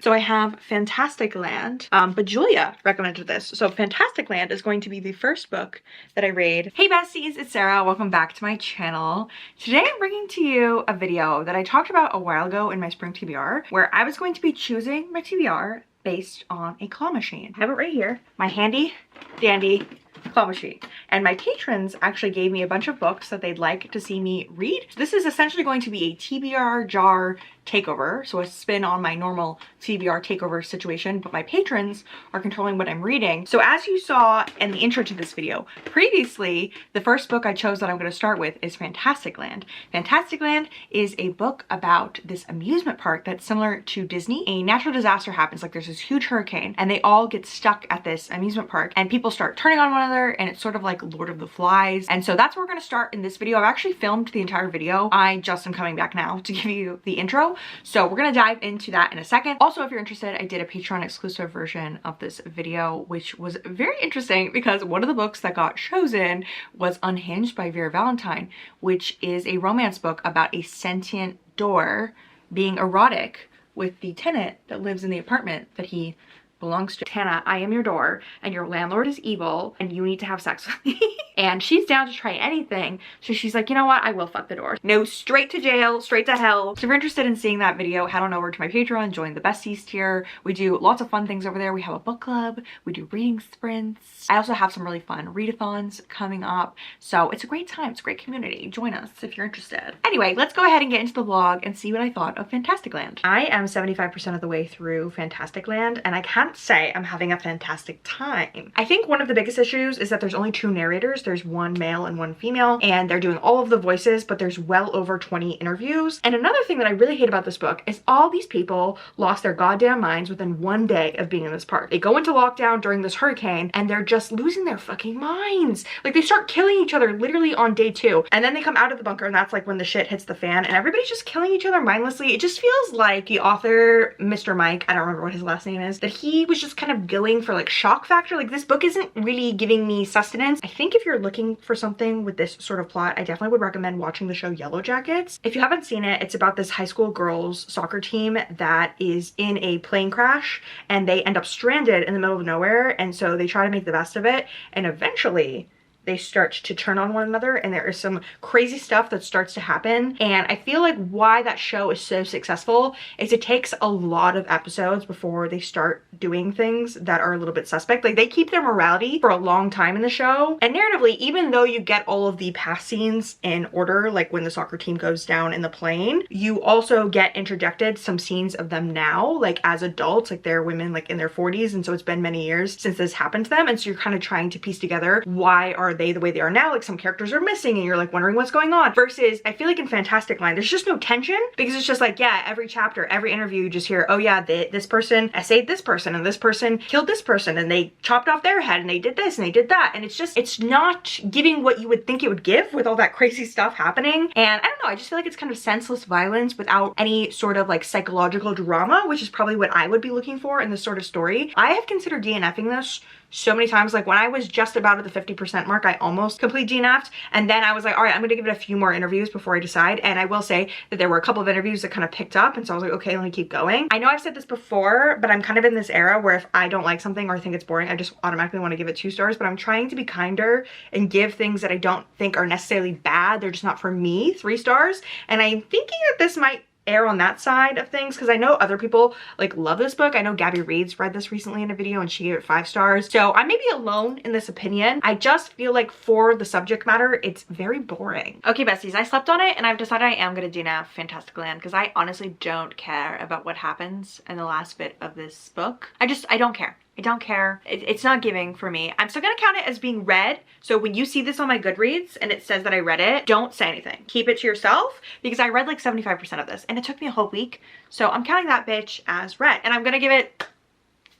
So I have Fantastic Land, but Julia recommended this. So Fantastic Land is going to be the first book that I read. Hey besties, it's Sarah. Welcome back to my channel. Today I'm bringing to you a video that I talked about a while ago in my spring TBR, where I was going to be choosing my TBR based on a claw machine. I have it right here, my handy dandy claw machine. And my patrons actually gave me a bunch of books that they'd like to see me read. So this is essentially going to be a TBR jar takeover, so a spin on my normal TBR takeover situation, but my patrons are controlling what I'm reading. So as you saw in the intro to this video, previously, the first book I chose that I'm going to start with is Fantastic Land. Fantastic Land is a book about this amusement park that's similar to Disney. A natural disaster happens, like there's this huge hurricane, and they all get stuck at this amusement park, and people start turning on one another, and it's sort of like Lord of the Flies. And so that's where we're going to start in this video. I've actually filmed the entire video. I just am coming back now to give you the intro. So we're gonna dive into that in a second. Also, if you're interested, I did a Patreon exclusive version of this video, which was very interesting because one of the books that got chosen was Unhinged by Vera Valentine, which is a romance book about a sentient door being erotic with the tenant that lives in the apartment that he belongs to. Tana, I am your door and your landlord is evil and you need to have sex with me. And she's down to try anything. So she's like, you know what? I will fuck the door. No, straight to jail, straight to hell. So if you're interested in seeing that video, head on over to my Patreon, join the besties tier. We do lots of fun things over there. We have a book club, we do reading sprints. I also have some really fun readathons coming up. So it's a great time, it's a great community. Join us if you're interested. Anyway, let's go ahead and get into the vlog and see what I thought of Fantastic Land. I am 75% of the way through Fantastic Land and I can't say I'm having a fantastic time. I think one of the biggest issues is that there's only two narrators. There's one male and one female, and they're doing all of the voices, but there's well over 20 interviews. And another thing that I really hate about this book is all these people lost their goddamn minds within one day of being in this park. They go into lockdown during this hurricane and they're just losing their fucking minds. Like they start killing each other literally on day 2, and then they come out of the bunker and that's like when the shit hits the fan and everybody's just killing each other mindlessly. It just feels like the author, Mr. Mike, I don't remember what his last name is, that he was just kind of going for like shock factor. Like this book isn't really giving me sustenance. I think if you're looking for something with this sort of plot, I definitely would recommend watching the show Yellow Jackets. If you haven't seen it, it's about this high school girls soccer team that is in a plane crash and they end up stranded in the middle of nowhere, and so they try to make the best of it, and eventually they start to turn on one another and there is some crazy stuff that starts to happen. And I feel like why that show is so successful is it takes a lot of episodes before they start doing things that are a little bit suspect. Like they keep their morality for a long time in the show. And narratively, even though you get all of the past scenes in order, like when the soccer team goes down in the plane, you also get interjected some scenes of them now, like as adults, like they're women like in their 40s. And so it's been many years since this happened to them. And so you're kind of trying to piece together, why are they the way they are now? Like some characters are missing and you're like wondering what's going on. Versus I feel like in Fantastic Land, there's just no tension because it's just like, yeah, every chapter, every interview, you just hear, oh yeah, this person essayed this person and this person killed this person and they chopped off their head and they did this and they did that. And it's just, it's not giving what you would think it would give with all that crazy stuff happening. And I don't know, I just feel like it's kind of senseless violence without any sort of like psychological drama, which is probably what I would be looking for in this sort of story. I have considered DNFing this so many times. Like when I was just about at the 50% mark, I almost complete DNF'd, and then I was like, all right, I'm gonna give it a few more interviews before I decide. And I will say that there were a couple of interviews that kind of picked up, and so I was like, okay, let me keep going. I know I've said this before, but I'm kind of in this era where if I don't like something or I think it's boring, I just automatically want to give it 2 stars. But I'm trying to be kinder and give things that I don't think are necessarily bad, they're just not for me, 3 stars. And I'm thinking that this might err on that side of things because I know other people like love this book. I know Gabby Reed's read this recently in a video and she gave it 5 stars. So I may be alone in this opinion. I just feel like for the subject matter, it's very boring. Okay, besties, I slept on it and I've decided I am going to DNF Fantastic Land because I honestly don't care about what happens in the last bit of this book. I don't care. I don't care. It's not giving for me. I'm still gonna count it as being read. So when you see this on my Goodreads and it says that I read it, don't say anything. Keep it to yourself because I read like 75% of this and it took me a whole week. So I'm counting that bitch as read and I'm gonna give it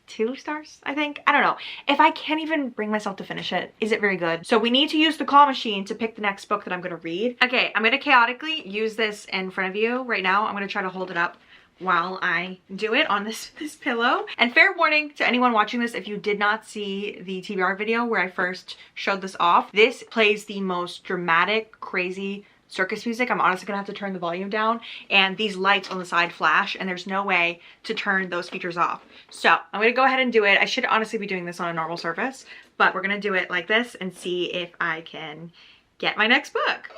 2 stars, I think. I don't know. If I can't even bring myself to finish it, is it very good? So we need to use the claw machine to pick the next book that I'm gonna read. Okay, I'm gonna chaotically use this in front of you right now. I'm gonna try to hold it up while I do it on this pillow. And fair warning to anyone watching this, if you did not see the TBR video where I first showed this off, this plays the most dramatic, crazy circus music. I'm honestly gonna have to turn the volume down, and these lights on the side flash, and there's no way to turn those features off. So I'm gonna go ahead and do it. I should honestly be doing this on a normal surface, but we're gonna do it like this and see if I can get my next book.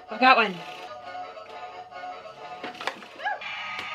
I got one.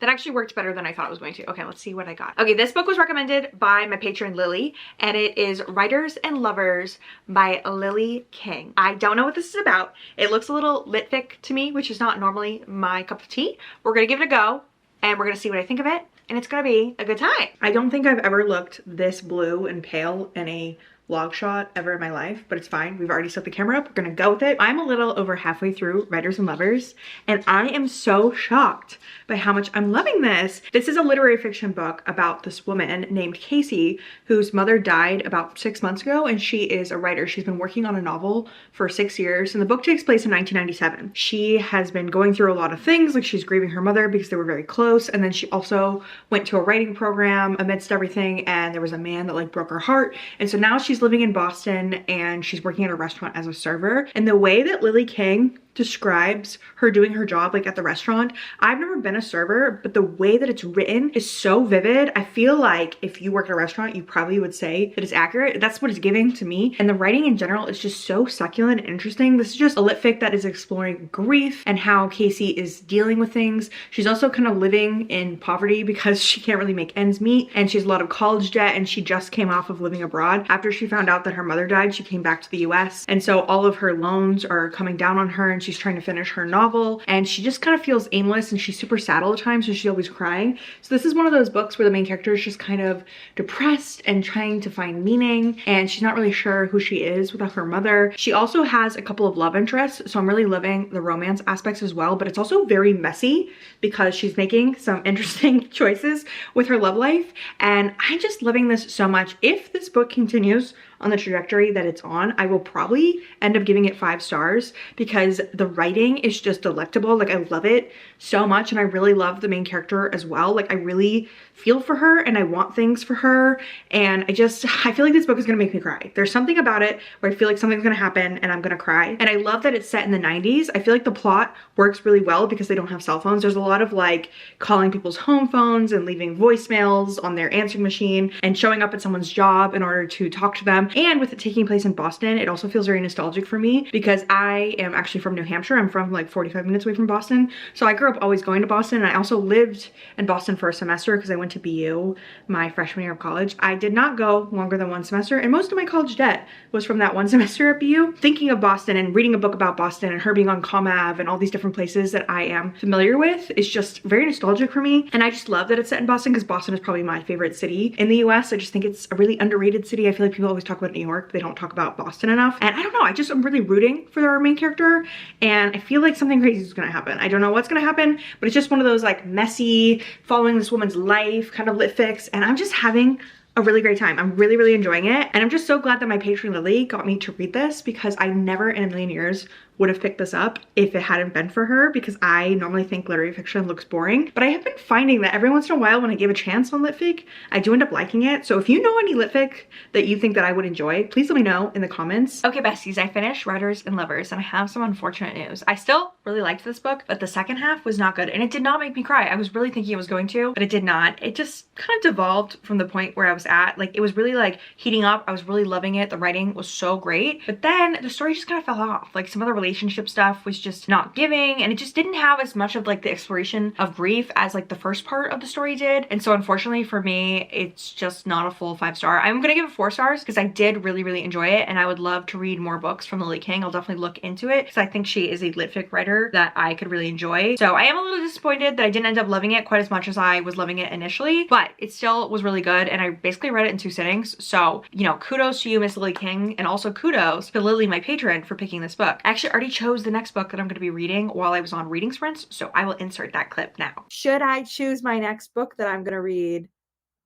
That actually worked better than I thought it was going to. Okay, let's see what I got. Okay, this book was recommended by my patron Lily, and it is Writers and Lovers by Lily King. I don't know what this is about. It looks a little lit-fic to me, which is not normally my cup of tea. We're gonna give it a go, and we're gonna see what I think of it, and it's gonna be a good time. I don't think I've ever looked this blue and pale in a vlog shot ever in my life, but it's fine. We've already set the camera up. We're gonna go with it. I'm a little over halfway through Writers and Lovers, and I am so shocked by how much I'm loving this. This is a literary fiction book about this woman named Casey, whose mother died about 6 months ago, and she is a writer. She's been working on a novel for 6 years, and the book takes place in 1997. She has been going through a lot of things, like she's grieving her mother because they were very close, and then she also went to a writing program amidst everything, and there was a man that like broke her heart, and so now she's living in Boston and she's working at a restaurant as a server. And the way that Lily King describes her doing her job like at the restaurant, I've never been a server, but the way that it's written is so vivid. I feel like if you work at a restaurant, you probably would say that it's accurate. That's what it's giving to me. And the writing in general is just so succulent and interesting. This is just a lit fic that is exploring grief and how Casey is dealing with things. She's also kind of living in poverty because she can't really make ends meet, and she has a lot of college debt, and she just came off of living abroad. After she found out that her mother died, she came back to the US, and so all of her loans are coming down on her, and she's trying to finish her novel, and she just kind of feels aimless, and she's super sad all the time, so she's always crying. So this is one of those books where the main character is just kind of depressed and trying to find meaning, and she's not really sure who she is without her mother. She also has a couple of love interests, so I'm really loving the romance aspects as well, but it's also very messy because she's making some interesting choices with her love life, and I'm just loving this so much. If this book continues on the trajectory that it's on, I will probably end up giving it 5 stars because the writing is just delectable. Like, I love it so much, and I really love the main character as well. Like, I really feel for her and I want things for her, and I feel like this book is gonna make me cry. There's something about it where I feel like something's gonna happen and I'm gonna cry. And I love that it's set in the 90s. I feel like the plot works really well because they don't have cell phones. There's a lot of like calling people's home phones and leaving voicemails on their answering machine and showing up at someone's job in order to talk to them. And with it taking place in Boston, it also feels very nostalgic for me because I am actually from New Hampshire. I'm from like 45 minutes away from Boston. So I grew up always going to Boston, and I also lived in Boston for a semester because I went to BU my freshman year of college. I did not go longer than 1 semester, and most of my college debt was from that 1 semester at BU. Thinking of Boston and reading a book about Boston and her being on Comm Ave and all these different places that I am familiar with is just very nostalgic for me. And I just love that it's set in Boston because Boston is probably my favorite city in the US. I just think it's a really underrated city. I feel like people always talk about New York, but they don't talk about Boston enough. And I don't know, I'm really rooting for our main character, and I feel like something crazy is gonna happen. I don't know what's gonna happen, but it's just one of those like messy, following this woman's life kind of lit fics, and I'm just having a really great time. I'm really, really enjoying it. And I'm just so glad that my patron Lily got me to read this because I never in a million years would have picked this up if it hadn't been for her, because I normally think literary fiction looks boring. But I have been finding that every once in a while when I give a chance on litfic, I do end up liking it. So if you know any litfic that you think that I would enjoy, please let me know in the comments. Okay, besties, I finished Writers and Lovers, and I have some unfortunate news. I still really liked this book, but the second half was not good, and it did not make me cry. I was really thinking it was going to, but it did not. It just kind of devolved from the point where I was at. Like, it was really like heating up. I was really loving it. The writing was so great, but then the story just kind of fell off. Like, some of the relationship stuff was just not giving, and it just didn't have as much of like the exploration of grief as like the first part of the story did. And so unfortunately for me, it's just not a full 5-star. I'm gonna give it 4 stars because I did really, really enjoy it, and I would love to read more books from Lily King. I'll definitely look into it because I think she is a litfic writer that I could really enjoy. So I am a little disappointed that I didn't end up loving it quite as much as I was loving it initially, but it still was really good, and I basically read it in 2 sittings. So, you know, kudos to you, Miss Lily King, and also kudos to Lily, my patron, for picking this book. I actually already chose the next book that I'm going to be reading while I was on reading sprints, so I will insert that clip now. Should I choose my next book that I'm going to read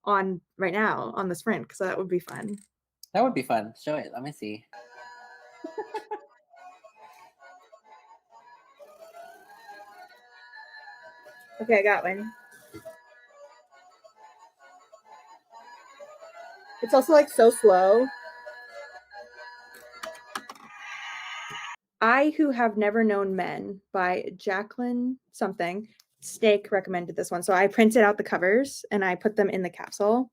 on right now on the sprint? Because that would be fun. That would be fun. Show it. Let me see. Okay, I got one. It's also like so slow. I Who Have Never Known Men by Jacqueline something. Snake recommended this one. So I printed out the covers and I put them in the capsule.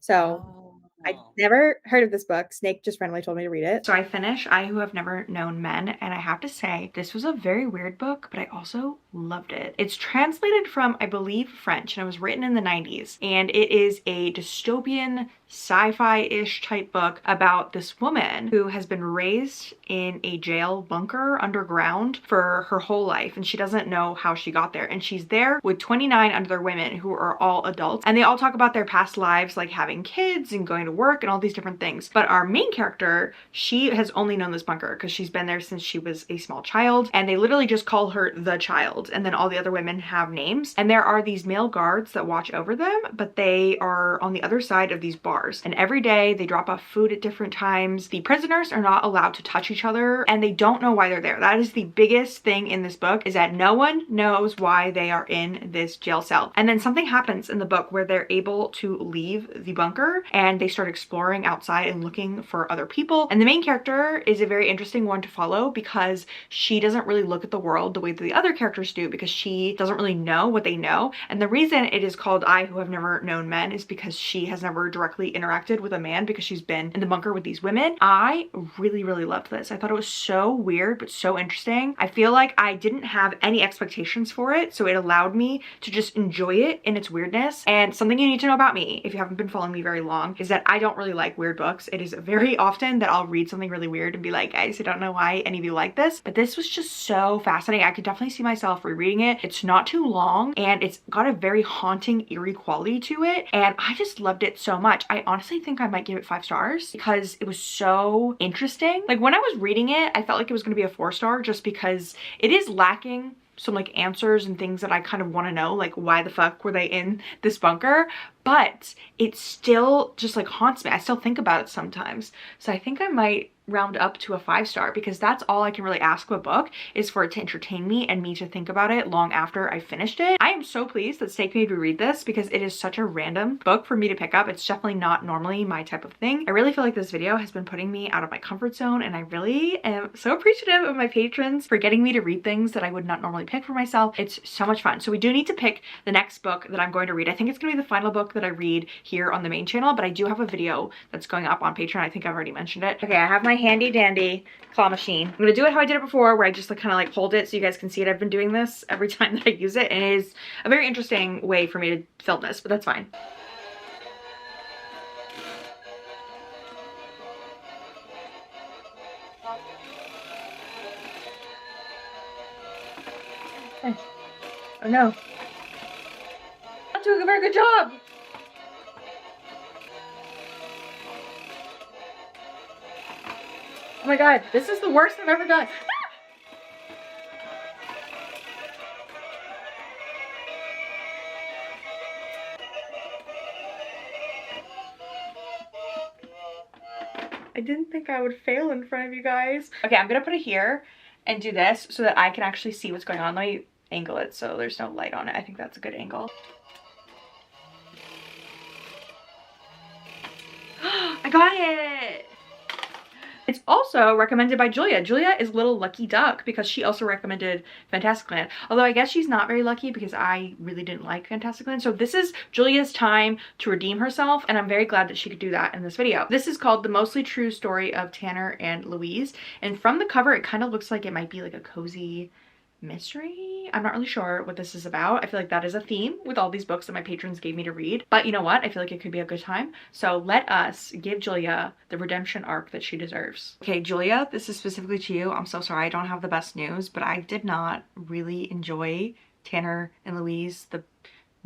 So I never heard of this book. Snake just randomly told me to read it. So I finished I Who Have Never Known Men, and I have to say this was a very weird book, but I also loved it. It's translated from, I believe, French, and it was written in the 90s, and it is a dystopian sci-fi-ish type book about this woman who has been raised in a jail bunker underground for her whole life, and she doesn't know how she got there. And she's there with 29 other women who are all adults, and they all talk about their past lives, like having kids and going to work and all these different things. But our main character, she has only known this bunker because she's been there since she was a small child, and they literally just call her the child, and then all the other women have names. And there are these male guards that watch over them, but they are on the other side of these bars, and every day they drop off food at different times. The prisoners are not allowed to touch each other, and they don't know why they're there. That is the biggest thing in this book, is that no one knows why they are in this jail cell. And then something happens in the book where they're able to leave the bunker and they start exploring outside and looking for other people. And the main character is a very interesting one to follow because she doesn't really look at the world the way that the other characters do, because she doesn't really know what they know. And the reason it is called I Who Have Never Known Men is because she has never directly interacted with a man, because she's been in the bunker with these women. I really loved this. I thought it was so weird but so interesting. I feel like I didn't have any expectations for it, so it allowed me to just enjoy it in its weirdness. And something you need to know about me, if you haven't been following me very long, is that I don't really like weird books. It is very often that I'll read something really weird and be like, guys, I don't know why any of you like this, but this was just so fascinating. I could definitely see myself rereading it. It's not too long, and it's got a very haunting, eerie quality to it, and I just loved it so much. I honestly think I might give it 5 stars because it was so interesting. Like, when I was reading it, I felt like it was going to be a 4-star just because it is lacking some like answers and things that I kind of want to know, like why the fuck were they in this bunker, but it still just like haunts me. I still think about it sometimes. So I think I might round up to a 5-star, because that's all I can really ask of a book, is for it to entertain me and me to think about it long after I finished it. I am so pleased that Snake made me read this because it is such a random book for me to pick up. It's definitely not normally my type of thing. I really feel like this video has been putting me out of my comfort zone, and I really am so appreciative of my patrons for getting me to read things that I would not normally pick for myself. It's so much fun. So we do need to pick the next book that I'm going to read. I think it's going to be the final book that I read here on the main channel, but I do have a video that's going up on Patreon. I think I've already mentioned it. Okay, I have my handy dandy claw machine. I'm gonna do it how I did it before, where I just like kind of like hold it so you guys can see it. I've been doing this every time that I use it, and it is a very interesting way for me to film this, but that's fine. Okay. Oh no. Not doing a very good job. Oh my god, this is the worst I've ever done. I didn't think I would fail in front of you guys. Okay, I'm gonna put it here and do this so that I can actually see what's going on. Let me angle it so there's no light on it. I think that's a good angle. I got it! It's also recommended by Julia. Julia is Little Lucky Duck because she also recommended Fantastic Land. Although I guess she's not very lucky because I really didn't like Fantastic Land. So this is Julia's time to redeem herself, and I'm very glad that she could do that in this video. This is called The Mostly True Story of Tanner and Louise. And from the cover, it kind of looks like it might be like a cozy mystery. I'm not really sure what this is about. I feel like that is a theme with all these books that my patrons gave me to read, but you know what, I feel like it could be a good time. So let us give Julia the redemption arc that she deserves. Okay, Julia, this is specifically to you. I'm so sorry I don't have the best news, but I did not really enjoy Tanner and Louise, the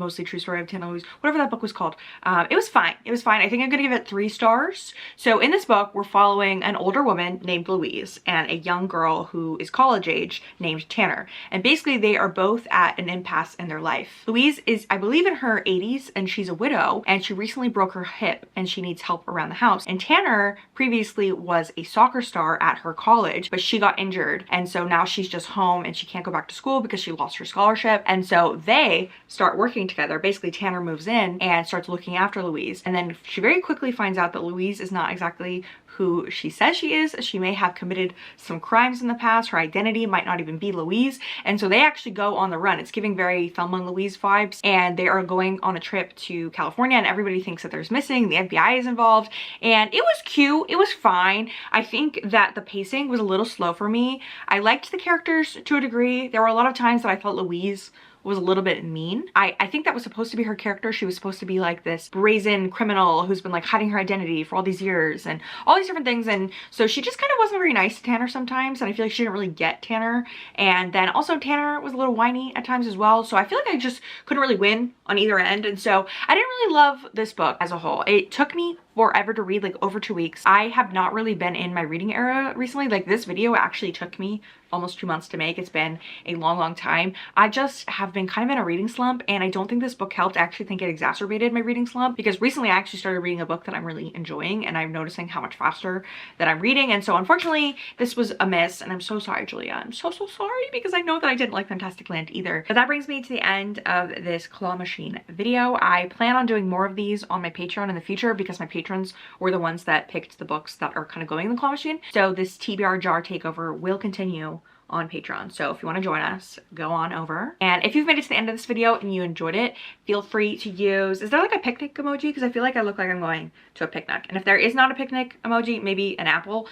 Mostly True Story of Tanner and Louise, whatever that book was called. It was fine. It was fine. I think I'm gonna give it 3 stars. So in this book, we're following an older woman named Louise and a young girl who is college age named Tanner. And basically they are both at an impasse in their life. Louise is, I believe, in her 80s, and she's a widow, and she recently broke her hip and she needs help around the house. And Tanner previously was a soccer star at her college, but she got injured. And so now she's just home and she can't go back to school because she lost her scholarship. And so they start working together. Basically, Tanner moves in and starts looking after Louise. And then she very quickly finds out that Louise is not exactly who she says she is. She may have committed some crimes in the past. Her identity might not even be Louise. And so they actually go on the run. It's giving very Thelma and Louise vibes. And they are going on a trip to California, and everybody thinks that there's missing. The FBI is involved. And it was cute. It was fine. I think that the pacing was a little slow for me. I liked the characters to a degree. There were a lot of times that I felt Louise was a little bit mean. I think that was supposed to be her character. She was supposed to be like this brazen criminal who's been like hiding her identity for all these years and all these different things. And so she just kind of wasn't very nice to Tanner sometimes. And I feel like she didn't really get Tanner. And then also Tanner was a little whiny at times as well. So I feel like I just couldn't really win on either end. And so I didn't really love this book as a whole. It took me forever to read, like over 2 weeks. I have not really been in my reading era recently. Like this video actually took me almost 2 months to make. It's been a long time. I just have been kind of in a reading slump, and I don't think this book helped. I actually think it exacerbated my reading slump, because recently I actually started reading a book that I'm really enjoying, and I'm noticing how much faster that I'm reading. And so unfortunately this was a miss, and I'm so sorry, Julia. I'm so sorry, because I know that I didn't like Fantastic Land either. But that brings me to the end of this claw machine video. I plan on doing more of these on my Patreon in the future, because my patrons were the ones that picked the books that are kind of going in the claw machine. So this TBR jar takeover will continue on Patreon. So if you want to join us, go on over. And if you've made it to the end of this video and you enjoyed it, feel free to use, is there like a picnic emoji? Because I feel like I look like I'm going to a picnic. And if there is not a picnic emoji, maybe an apple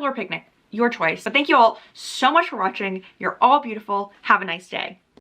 or picnic, your choice. But thank you all so much for watching. You're all beautiful. Have a nice day.